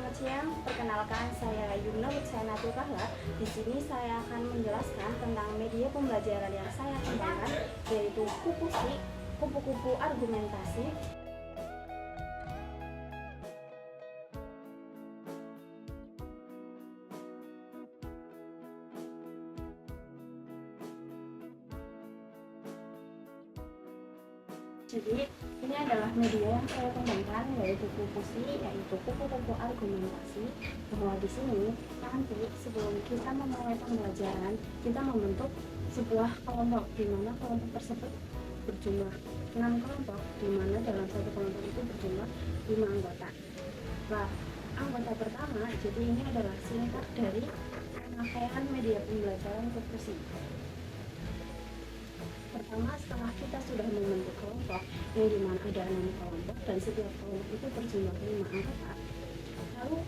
Selamat siang, perkenalkan saya Yumna Wicayanatul Kahla. Di sini saya akan menjelaskan tentang media pembelajaran yang saya kembangkan, yaitu kupusi, kupu-kupu argumentasi. Jadi ini adalah media yang saya kembangkan, yaitu kupusi, yaitu kupu-kupu argumentasi. Bahwa di sini nanti sebelum kita memulai pembelajaran, kita membentuk sebuah kelompok, di mana kelompok tersebut berjumlah 6 kelompok, di mana dalam satu kelompok itu berjumlah 5 anggota. Nah, anggota pertama, jadi ini adalah singkat dari pemakaian media pembelajaran kupusi. Pertama, setelah kita sudah membentuk kelompok yang dimana ada 6 kelompok dan setiap kelompok itu berjumlah 5 anggota, lalu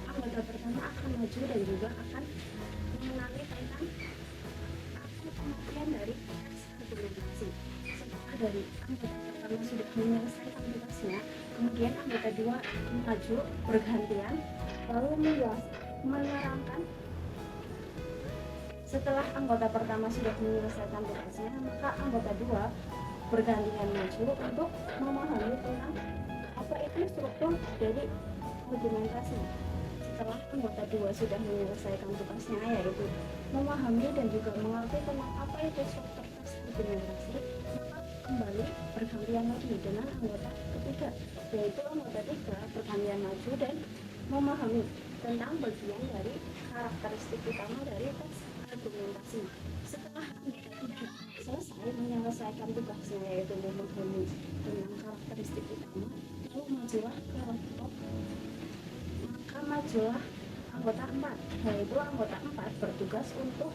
anggota pertama akan maju dan juga akan mengenali tentang apa pengertian dari teks argumentasi. Setelah dari anggota pertama sudah menyelesaikan tugasnya, kemudian anggota dua maju bergantian lalu menerangkan. Setelah anggota pertama sudah menyelesaikan tugasnya, maka anggota dua bergantian maju untuk memahami tentang apa itu struktur dari argumentasi. Setelah anggota dua sudah menyelesaikan tugasnya, yaitu memahami dan juga mengerti tentang apa itu struktur teks argumentasi, maka kembali bergantian lagi dengan anggota ketiga, yaitu anggota tiga bergantian maju dan memahami tentang bagian dari karakteristik utama dari teks argumentasi. Setelah anggota tiga selesai menyelesaikan tugasnya, yaitu memahami tentang karakteristik utama, lalu majulah kelompok, maka majulah anggota 4, yaitu anggota 4 bertugas untuk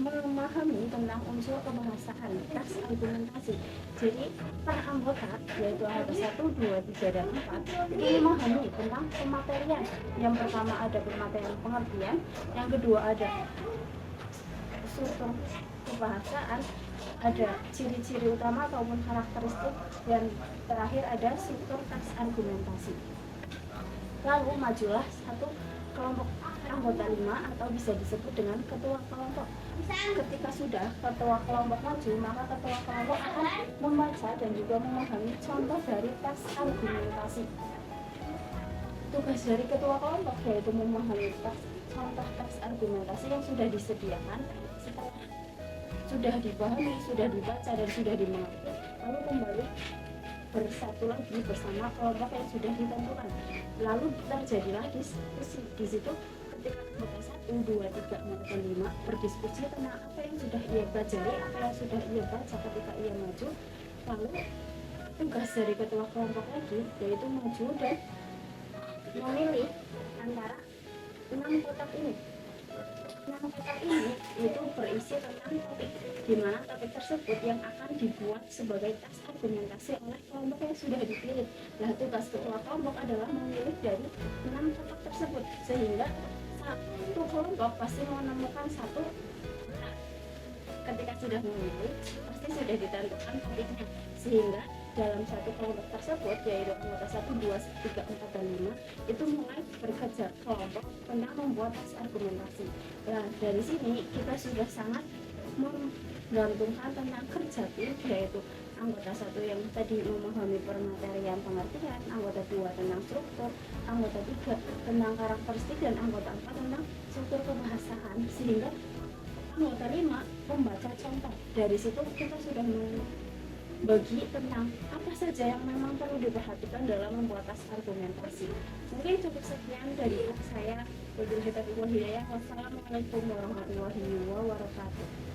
memahami tentang unsur kebahasaan teks argumentasi. Jadi per anggota, yaitu anggota 1, 2, 3, dan 4 itu memahami tentang pematerian. Yang pertama ada pematerian pengertian, yang kedua ada struktur kebahasaan, ada ciri-ciri utama ataupun karakteristik, dan terakhir ada struktur teks argumentasi. Lalu majulah satu kelompok anggota 5 atau bisa disebut dengan ketua kelompok. Ketika sudah ketua kelompok maju, maka ketua kelompok akan membaca dan juga memahami contoh dari teks argumentasi. Tugas dari ketua kelompok yaitu memahami contoh teks argumentasi yang sudah disediakan. Setelah sudah dipahami, sudah dibaca, dan sudah dimengerti, lalu kembali bersatu lagi bersama kelompok yang sudah ditentukan. Lalu terjadilah diskusi. Di situ ketika anggota 1, 2, 3, 4, dan 5 berdiskusi tentang apa yang sudah ia pelajari, apa yang sudah ia baca ketika ia maju. Lalu tugas dari ketua kelompok lagi yaitu maju dan memilih antara 6 kotak ini. 6 kotak ini itu berisi tentang topik, di mana topik tersebut yang akan dibuat sebagai teks argumentasi oleh kelompok yang sudah dipilih. Nah, tugas ketua kelompok adalah memilih dari 6 kotak tersebut, sehingga satu kelompok pasti menemukan satu. Nah, ketika sudah memilih, pasti sudah ditentukan topiknya, sehingga dalam satu kelompok tersebut, yaitu anggota 1, 2, 3, 4, dan 5 itu mulai bekerja kelompok tentang membuat teks argumentasi. Nah, dari sini kita sudah sangat menggantungkan tentang kerja tim, yaitu anggota 1 yang tadi memahami permaterian pengertian, anggota 2 tentang struktur, anggota 3 tentang karakteristik, dan anggota 4 tentang struktur kebahasaan, sehingga anggota 5 membaca contoh. Dari situ kita sudah bagi tentang apa saja yang memang perlu diperhatikan dalam membuat teks argumentasi. Mungkin cukup sekian dari saya. Wassalamualaikum warahmatullahi wabarakatuh.